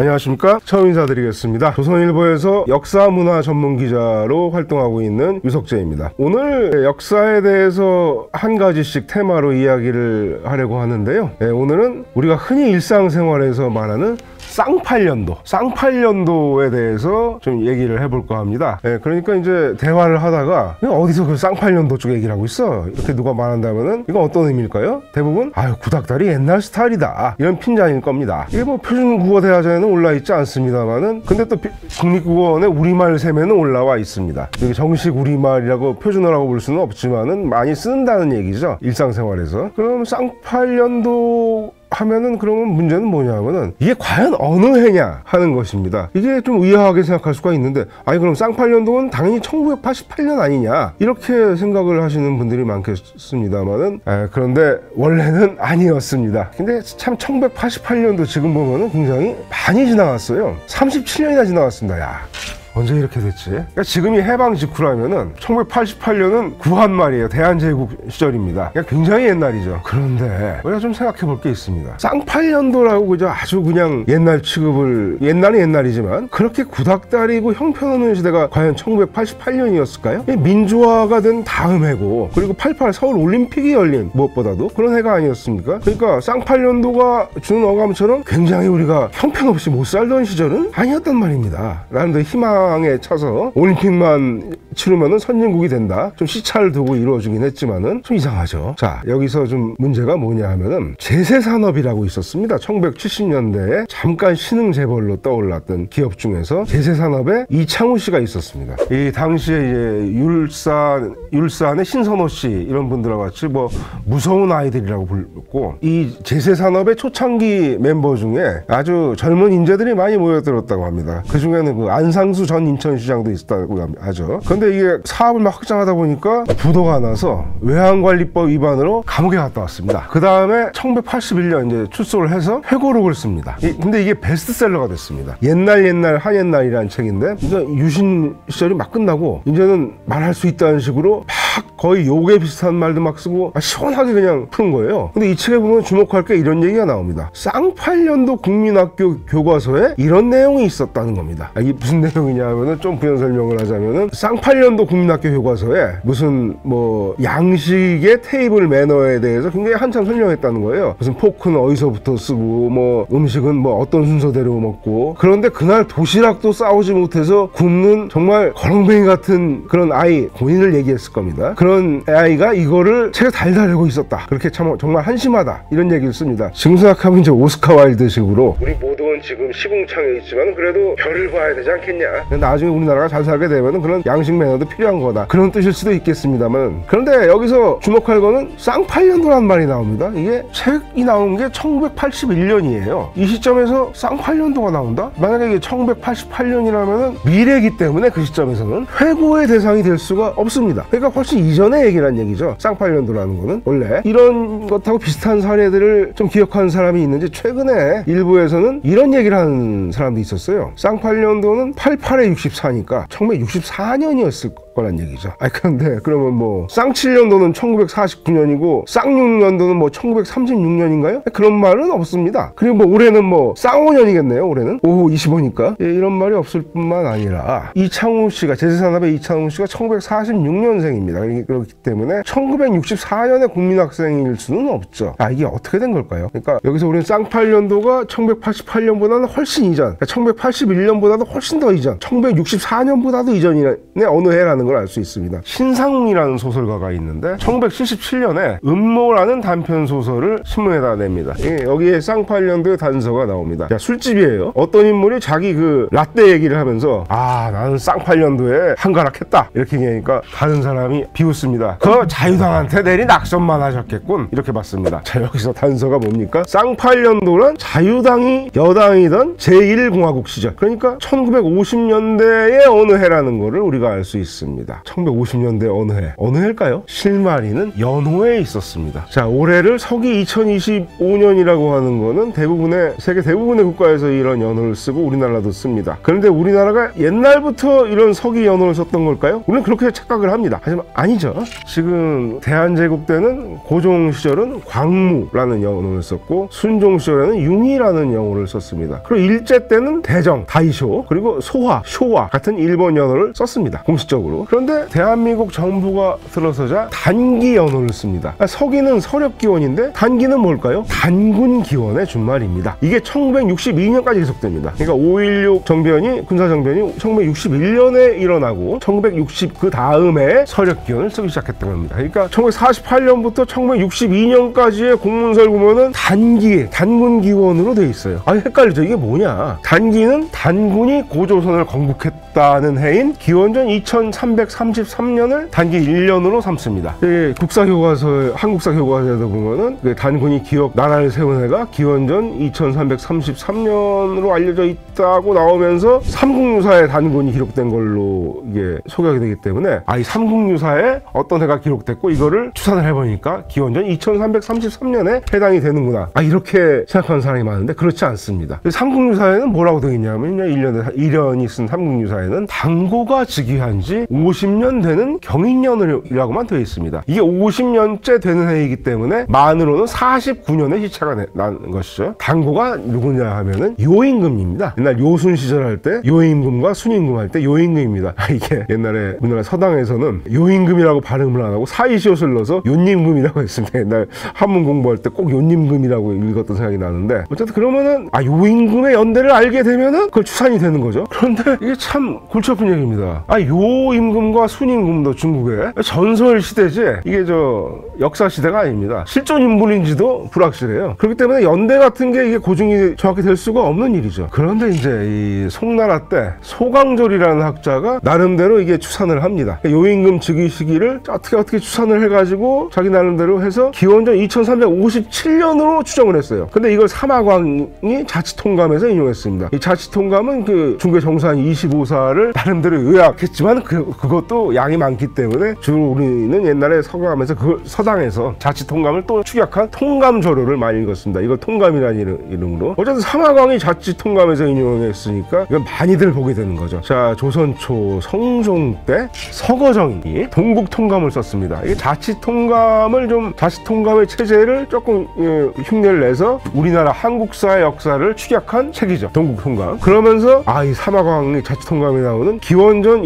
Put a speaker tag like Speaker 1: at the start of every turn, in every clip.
Speaker 1: 안녕하십니까, 처음 인사드리겠습니다. 조선일보에서 역사문화 전문기자로 활동하고 있는 유석재입니다. 오늘 역사에 대해서 한 가지씩 테마로 이야기를 하려고 하는데요. 오늘은 우리가 흔히 일상생활에서 말하는 쌍팔년도에 대해서 좀 얘기를 해볼까 합니다. 그러니까 이제 대화를 하다가 어디서 그 쌍팔년도 쪽 얘기를 하고 있어, 이렇게 누가 말한다면은 이건 어떤 의미일까요? 대부분 구닥다리 옛날 스타일이다, 이런 핀잔일 겁니다. 이게 뭐 표준국어대화전에는 올라있지 않습니다만은, 근데 또 국립국어원의 우리말 셈에는 올라와 있습니다. 여기 정식 우리말이라고 표준어라고 볼 수는 없지만은 많이 쓴다는 얘기죠, 일상생활에서. 그럼 쌍팔년도 하면은 그러면 문제는 뭐냐면은 이게 과연 어느 해냐 하는 것입니다. 이게 좀 의아하게 생각할 수가 있는데, 그럼 쌍팔년도는 당연히 1988년 아니냐, 이렇게 생각을 하시는 분들이 많겠습니다만은, 그런데 원래는 아니었습니다. 근데 참 1988년도 지금 보면은 굉장히 많이 지나갔어요. 37년이나 지나갔습니다. 언제 이렇게 됐지? 그러니까 지금이 해방 직후라면은 1988년은 구한말이에요. 대한제국 시절입니다. 그러니까 굉장히 옛날이죠. 그런데 우리가 좀 생각해 볼 게 있습니다. 쌍팔년도라고 그저 아주 그냥 옛날 취급을, 옛날은 옛날이지만 그렇게 구닥다리고 형편없는 시대가 과연 1988년이었을까요? 민주화가 된 다음 해고, 그리고 88 서울 올림픽이 열린, 무엇보다도 그런 해가 아니었습니까? 그러니까 쌍팔년도가 주는 어감처럼 굉장히 우리가 형편없이 못 살던 시절은 아니었단 말입니다. 라는 희망 에 차서 올림픽만 치르면은 선진국이 된다, 좀 시차를 두고 이루어지긴 했지만은 좀 이상하죠. 자, 여기서 좀 문제가 뭐냐 하면은 제세산업이라고 있었습니다. 1970년대에 잠깐 신흥재벌로 떠올랐던 기업 중에서 제세산업에 이창우 씨가 있었습니다. 이 당시에 이제 율산의 신선호 씨, 이런 분들과 같이 뭐 무서운 아이들이라고 불렀고, 이 제세산업의 초창기 멤버 중에 아주 젊은 인재들이 많이 모여들었다고 합니다. 그 중에는 그 안상수 전 인천시장도 있었다고 하죠. 그런데 이게 사업을 막 확장하다 보니까 부도가 나서 외환관리법 위반으로 감옥에 갔다 왔습니다. 그 다음에 1981년 이제 출소를 해서 회고록을 씁니다. 근데 이게 베스트셀러가 됐습니다. 옛날 한옛날이라는 책인데, 이제 유신 시절이 막 끝나고 이제는 말할 수 있다는 식으로 막 거의 욕에 비슷한 말도 막 쓰고 시원하게 그냥 푸는 거예요. 근데 이 책에 보면 주목할 게 이런 얘기가 나옵니다. 쌍팔년도 국민학교 교과서에 이런 내용이 있었다는 겁니다. 이게 무슨 내용이냐 하면은, 좀 부연 설명을 하자면은, 쌍팔년도 국민학교 교과서에 무슨 뭐 양식의 테이블 매너에 대해서 굉장히 한참 설명했다는 거예요. 무슨 포크는 어디서부터 쓰고, 뭐 음식은 뭐 어떤 순서대로 먹고, 그런데 그날 도시락도 싸우지 못해서 굶는 정말 거렁뱅이 같은 그런 아이, 본인을 얘기했을 겁니다. 그런 아이가 이거를 책에 달달하고 있었다, 그렇게 참 정말 한심하다, 이런 얘기를 씁니다. 지금 생각하면 이제 오스카 와일드 식으로 우리 모두는 지금 시궁창에 있지만 그래도 별을 봐야 되지 않겠냐, 나중에 우리나라가 잘 살게 되면 그런 양식 매너도 필요한 거다, 그런 뜻일 수도 있겠습니다만, 그런데 여기서 주목할 거는 쌍팔년도라는 말이 나옵니다. 이게 책이 나온 게 1981년이에요. 이 시점에서 쌍팔년도가 나온다? 만약에 이게 1988년이라면 미래이기 때문에 그 시점에서는 회고의 대상이 될 수가 없습니다. 그러니까 훨씬 이전의 얘기란 얘기죠. 쌍팔년도라는 거는 원래 이런 것하고 비슷한 사례들을 좀 기억하는 사람이 있는지, 최근에 일부에서는 이런 얘기를 하는 사람도 있었어요. 쌍팔년도는 88에 64니까 1964년이었을 거란 얘기죠. 그런데 그러면 뭐 쌍칠년도는 1949년이고 쌍육년도는 뭐 1936년인가요? 그런 말은 없습니다. 그리고 뭐 올해는 뭐 쌍오년이겠네요. 올해는 오후 25니까 이런 말이 없을 뿐만 아니라, 이창우 씨가, 제세산업의 이창우 씨가 1946년생입니다. 그렇기 때문에 1964년에 국민학생일 수는 없죠. 이게 어떻게 된 걸까요? 그러니까 여기서 우리는 쌍팔년도가 1988년보다는 훨씬 이전, 1981년보다도 훨씬 더 이전, 1964년보다도 이전의 어느 해라는 걸 알 수 있습니다. 신상웅이라는 소설가가 있는데 1977년에 음모라는 단편 소설을 신문에다 냅니다. 여기에 쌍팔년도의 단서가 나옵니다. 술집이에요. 어떤 인물이 자기 그 라떼 얘기를 하면서 나는 쌍팔년도에 한가락했다, 이렇게 얘기하니까 다른 사람이 비웃습니다. 그 자유당한테 내리 낙선만 하셨겠군, 이렇게 봤습니다. 자, 여기서 단서가 뭡니까? 쌍팔년도는 자유당이 여당이던 제1공화국 시절, 그러니까 1950년대의 어느 해라는 거를 우리가 알 수 있습니다. 있습니다. 1950년대 어느 해? 어느 해일까요? 실마리는 연호에 있었습니다. 자, 올해를 서기 2025년이라고 하는 거는 세계 대부분의 국가에서 이런 연호를 쓰고 우리나라도 씁니다. 그런데 우리나라가 옛날부터 이런 서기 연호를 썼던 걸까요? 우리는 그렇게 착각을 합니다. 하지만 아니죠. 지금 대한제국 때는 고종 시절은 광무라는 연호를 썼고 순종 시절에는 융이라는 연호를 썼습니다. 그리고 일제 때는 대정, 다이쇼, 그리고 소화, 쇼와 같은 일본 연호를 썼습니다. 공식적으로. 그런데 대한민국 정부가 들어서자 단기 연호를 씁니다. 서기는 서력기원인데 단기는 뭘까요? 단군기원의 준말입니다. 이게 1962년까지 계속됩니다. 그러니까 5.16 정변이, 군사정변이 1961년에 일어나고 1960 그 다음에 서력기원을 쓰기 시작했던 겁니다. 그러니까 1948년부터 1962년까지의 공문서를 보면은 단군기원으로 돼 있어요. 아니, 헷갈리죠? 이게 뭐냐? 단기는 단군이 고조선을 건국했다는 해인 기원전 2333년을 단기 1년으로 삼습니다. 한국사 교과서에도 보면은 그 단군이 나라를 세운 해가 기원전 2333년으로 알려져 있다고 나오면서 삼국유사에 단군이 기록된 걸로 이게 소개하게 되기 때문에 이 삼국유사에 어떤 해가 기록됐고 이거를 추산을 해보니까 기원전 2333년에 해당이 되는구나. 이렇게 생각하는 사람이 많은데 그렇지 않습니다. 삼국유사에는 뭐라고 되어 있냐면 1년이 쓴 삼국유사에는 당고가 즉위한 지 50년 되는 경인년이라고만 되어 있습니다. 이게 50년째 되는 해이기 때문에 만으로는 49년의 시차가 나는 것이죠. 당고가 누구냐 하면은 요임금입니다. 옛날 요순 시절 할 때 요임금과 순임금 할 때 요임금입니다. 이게 옛날에 우리나라 서당에서는 요임금이라고 발음을 안 하고 사이시옷을 넣어서 요님금이라고 했습니다. 옛날 한문 공부할 때 꼭 요님금이라고 읽었던 생각이 나는데 어쨌든 그러면은 요임금의 연대를 알게 되면은 그걸 추산이 되는 거죠. 그런데 이게 참 골치 아픈 얘기입니다. 요임금과 순임금도 중국의 전설 시대지 이게 역사 시대가 아닙니다. 실존 인물인지도 불확실해요. 그렇기 때문에 연대 같은 게 이게 고증이 정확히 될 수가 없는 일이죠. 그런데 이제 이 송나라 때 소강졸이라는 학자가 나름대로 이게 추산을 합니다. 요임금 즉위 시기를 어떻게 추산을 해가지고 자기 나름대로 해서 기원전 2357년으로 추정을 했어요. 근데 이걸 사마광이 자치통감에서 인용했습니다. 이 자치통감은 그 중국의 정수한 25사를 나름대로 요약했지만 그것도 양이 많기 때문에 주로 우리는 옛날에 서당에서 자치통감을 또 축약한 통감조료를 많이 읽었습니다. 이걸 통감이라는 이름으로. 어쨌든 사마광이 자치통감에서 인용했으니까 이건 많이들 보게 되는 거죠. 자, 조선 초 성종 때 서거정이 동국통감을 썼습니다. 이게 자치통감의 체제를 조금 흉내를 내서 우리나라 한국사의 역사를 축약한 책이죠. 동국통감. 그러면서 이 사마광이 자치통감에 나오는 기원전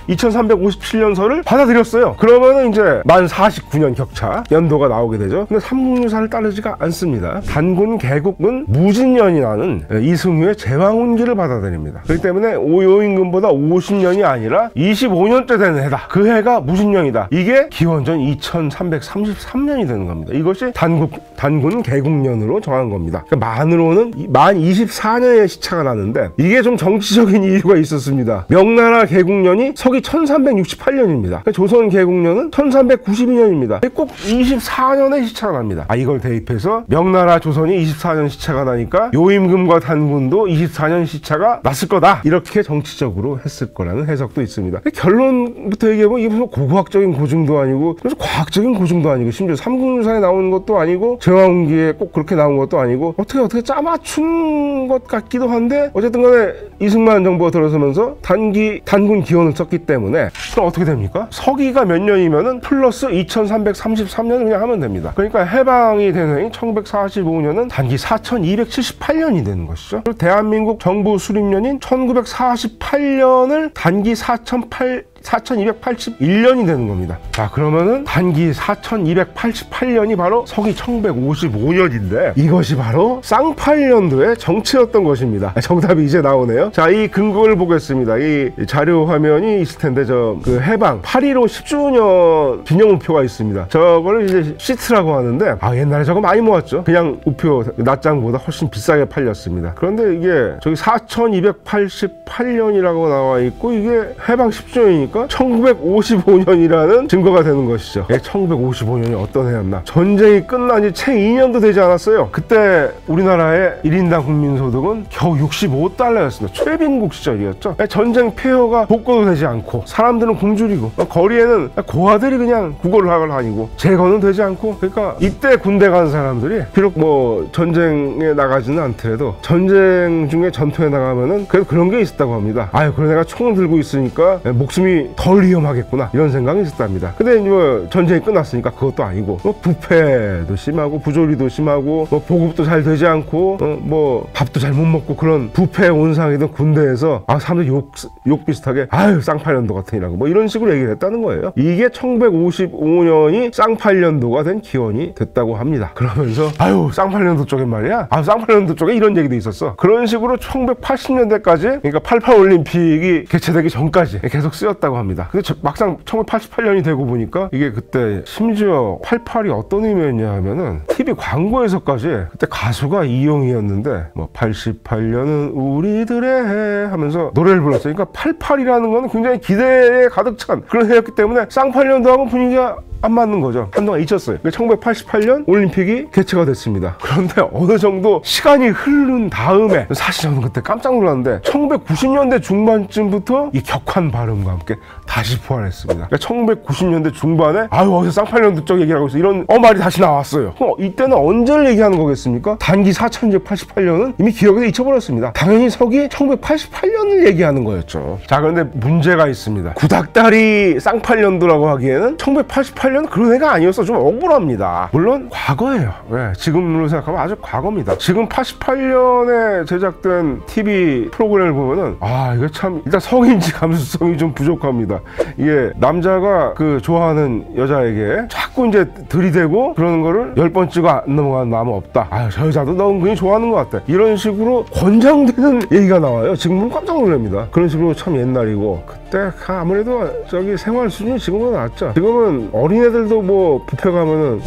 Speaker 1: 2357년서를 받아들였어요. 그러면은 이제 만 49년 격차 연도가 나오게 되죠. 근데 삼국유사를 따르지가 않습니다. 단군 개국은 무진년이라는 이승유의 제왕운기를 받아들입니다. 그렇기 때문에 요임금보다 50년이 아니라 25년째 되는 해다. 그 해가 무진년이다. 이게 기원전 2333년이 되는 겁니다. 이것이 단군 개국년으로 정한 겁니다. 그러니까 만으로는 만 24년의 시차가 나는데 이게 좀 정치적인 이유가 있었습니다. 명나라 개국년이 서기 1368년입니다. 그러니까 조선 개국년은 1392년입니다. 꼭 24년의 시차가 납니다. 이걸 대입해서 명나라 조선이 24년 시차가 나니까 요임금과 단군도 24년 시차가 났을 거다. 이렇게 정치적으로 했을 거라는 해석도 있습니다. 결론부터 얘기해보면 이게 무슨 고고학적인 고증도 아니고 무슨 과학적인 고증도 아니고 심지어 삼국유사에 나오는 것도 아니고 제왕운기에 꼭 그렇게 나온 것도 아니고 어떻게 짜맞춘 것 같기도 한데 어쨌든 간에 이승만 정부가 들어서면서 단군 기원을 썼기 때문에 그럼 어떻게 됩니까? 서기가 몇 년이면은 플러스 2333년 그냥 하면 됩니다. 그러니까 해방이 된 해인 1945년은 단기 4278년이 되는 것이죠. 그리고 대한민국 정부 수립년인 1948년을 단기 4281년이 되는 겁니다. 자, 그러면은 단기 4288년이 바로 서기 1155년인데 이것이 바로 쌍팔년도의 정치였던 것입니다. 정답이 이제 나오네요. 자, 이 근거를 보겠습니다. 이 자료 화면이 있을 텐데 그 해방 8.15 10주년 기념우표가 있습니다. 저거를 이제 시트라고 하는데 옛날에 저거 많이 모았죠. 그냥 우표 낱장보다 훨씬 비싸게 팔렸습니다. 그런데 이게 저기 4288년이라고 나와 있고 이게 해방 10주년이니까 보니까 1955년이라는 증거가 되는 것이죠. 1955년이 어떤 해였나? 전쟁이 끝난 지 채 2년도 되지 않았어요. 그때 우리나라의 1인당 국민소득은 겨우 65달러였습니다. 최빈국 시절이었죠. 전쟁 폐허가 복구도 되지 않고 사람들은 굶주리고 거리에는 고아들이 그냥 구걸을 하고 다니고 제거는 되지 않고, 그러니까 이때 군대 간 사람들이 비록 뭐 전쟁에 나가지는 않더라도 전쟁 중에 전투에 나가면은 그래도 그런 게 있었다고 합니다. 아유, 그래 내가 총을 들고 있으니까 목숨이 덜 위험하겠구나 이런 생각이 있었답니다. 근데 뭐 전쟁이 끝났으니까 그것도 아니고 뭐 부패도 심하고 부조리도 심하고 뭐 보급도 잘 되지 않고 뭐 밥도 잘 못 먹고 그런 부패 온상이던 군대에서 사람들 욕 비슷하게 아유 쌍팔년도 같으니라고 뭐 이런 식으로 얘기를 했다는 거예요. 이게 1955년이 쌍팔년도가 된 기원이 됐다고 합니다. 그러면서 아유 쌍팔년도 쪽에 말이야, 쌍팔년도 쪽에 이런 얘기도 있었어. 그런 식으로 1980년대까지, 그러니까 88 올림픽이 개최되기 전까지 계속 쓰였다고 합니다. 근데 막상 1988년이 되고 보니까 이게 그때 심지어 88이 어떤 의미였냐 하면은 TV 광고에서까지 그때 가수가 이용이었는데 뭐 88년은 우리들의 해 하면서 노래를 불렀어요. 그러니까 88이라는 거는 굉장히 기대에 가득 찬 그런 해였기 때문에 쌍팔년도하고 분위기가 안 맞는 거죠. 한동안 잊혔어요. 1988년 올림픽이 개최가 됐습니다. 그런데 어느 정도 시간이 흐른 다음에, 사실 저는 그때 깜짝 놀랐는데 1990년대 중반쯤부터 이 격한 발음과 함께 다시 부활했습니다. 그러니까 1990년대 중반에 어디서 쌍팔년도 쪽 얘기를 하고 있어 이런 말이 다시 나왔어요. 이때는 언제를 얘기하는 거겠습니까? 단기 4288년은 이미 기억에서 잊혀버렸습니다. 당연히 서기 1988년을 얘기하는 거였죠. 자, 그런데 문제가 있습니다. 구닥다리 쌍팔년도라고 하기에는 1988년 그런 애가 아니어서 좀 억울합니다. 물론 과거예요. 지금으로 생각하면 아주 과거입니다. 지금 88년에 제작된 TV 프로그램을 보면은 이거 참 일단 성인지 감수성이 좀 부족합니다. 이게 남자가 그 좋아하는 여자에게 자꾸 이제 들이대고 그러는 거를 10번 찍어 안 넘어가는 남은 없다. 저 여자도 너 은근히 좋아하는 것 같아. 이런 식으로 권장되는 얘기가 나와요. 지금은 깜짝 놀랍니다. 그런 식으로 참 옛날이고, 그때 아무래도 생활 수준이 지금보다 낫죠. 지금은 어린애들도 뭐 뷔페 가면은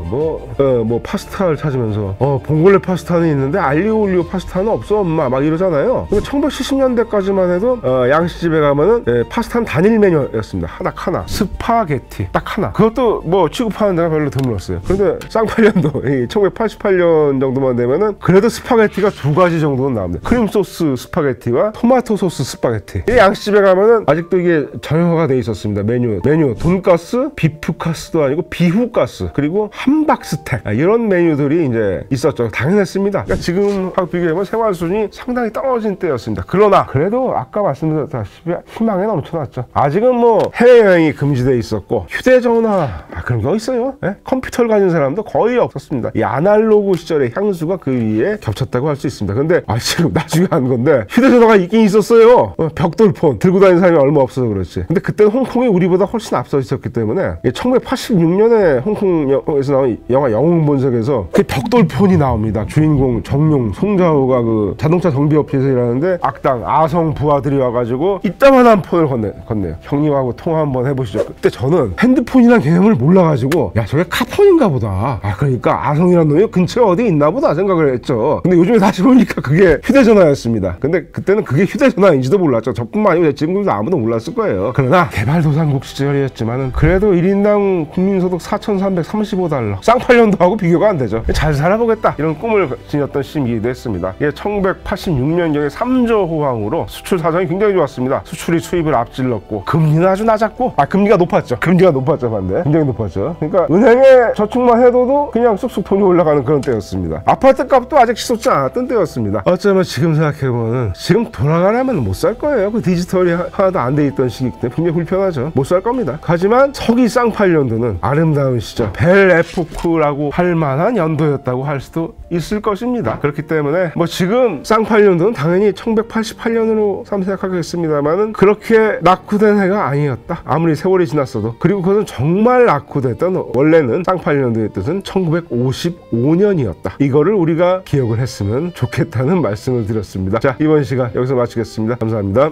Speaker 1: 뭐 파스타를 찾으면서 봉골레 파스타는 있는데 알리오 올리오 파스타는 없어 엄마 막 이러잖아요. 근데 1970년대까지만 해도 양식집에 가면은 파스타는 단일 메뉴였습니다. 하나 스파게티 딱 하나. 그것도 뭐 취급하는 데가 별로 드물었어요. 그런데 쌍팔년도 1988년 정도만 되면은 그래도 스파게티가 2가지 정도는 나옵니다. 크림 소스 스파게티와 토마토 소스 스파게티. 양식집에 가면은 아직도 이게 정형화가 돼 있었습니다. 메뉴 돈가스, 비프가스도 아니고 비후가스, 그리고 함박스텍, 이런 메뉴들이 이제 있었죠. 당연했습니다. 그러니까 지금하고 비교해보면 생활 수준이 상당히 떨어진 때였습니다. 그러나 그래도 아까 말씀드렸다시피 희망이 넘쳐났죠. 아직은 뭐 해외여행이 금지돼 있었고 휴대전화 그런 게 있어요. 컴퓨터를 가진 사람도 거의 없었습니다. 이 아날로그 시절의 향수가 그 위에 겹쳤다고 할 수 있습니다. 근데 지금 나중에 한 건데 휴대전화가 있긴 있었어요. 벽돌폰 들고 다니는 사람이 얼마 없어서 그렇지. 근데 그때는 홍콩이 우리보다 훨씬 앞서 있었기 때문에 1986년에 홍콩에서 나온 영화 영웅본색에서 그 벽돌폰이 나옵니다. 주인공 정용 송자호가 그 자동차 정비업체에서 일하는데 악당 아성 부하들이 와가지고 이따만한 폰을 건네요. 형님하고 통화 한번 해보시죠. 그때 저는 핸드폰이란 개념을 몰라가지고 저게 카폰인가 보다. 그러니까 아성이라는 놈이 근처에 어디 있나 보다 생각을 했죠. 근데 요즘에 다시 보니까 그게 휴대전화였습니다. 근데 그때는 그게 휴대전화인지도 몰랐죠. 저뿐만 아니고 지금도 아무도 몰랐을 거예요. 그러나 개발도상국 시절이었지만은 그래도 1인당 국민소득 4,335달러 쌍팔년도하고 비교가 안 되죠. 잘 살아보겠다 이런 꿈을 지녔던 시기도 했습니다. 1986년경에 3조 호황으로 수출 사정이 굉장히 좋았습니다. 수출이 수입을 앞질렀고 금리는 아주 낮았고 금리가 높았죠. 반대 굉장히 높았죠. 그러니까 은행에 저축만 해둬도 그냥 쑥쑥 돈이 올라가는 그런 때였습니다. 아파트 값도 아직 치솟지 않았던 때였습니다. 어쩌면 지금 생각해보면 지금 돌아가려면 못 살 거예요. 그 디지털이 하나도 안 돼 있던 시기 때문에 굉장히 불편하죠. 못 살 겁니다. 하지만 서기 쌍팔년도는 아름다운 시절 벨 에포크라고 할 만한 연도였다고 할 수도 있을 것입니다. 그렇기 때문에 뭐 지금 쌍팔년도는 당연히 1988년으로 생각하겠습니다만은 그렇게 낙후된 해가 아니었다. 아무리 세월이 지났어도. 그리고 그것은 정말 낙후됐던, 원래는 쌍팔년도의 뜻은 1955년이었다. 이거를 우리가 기억을 했으면 좋겠다는 말씀을 드렸습니다. 자, 이번 시간 여기서 마치겠습니다. 감사합니다.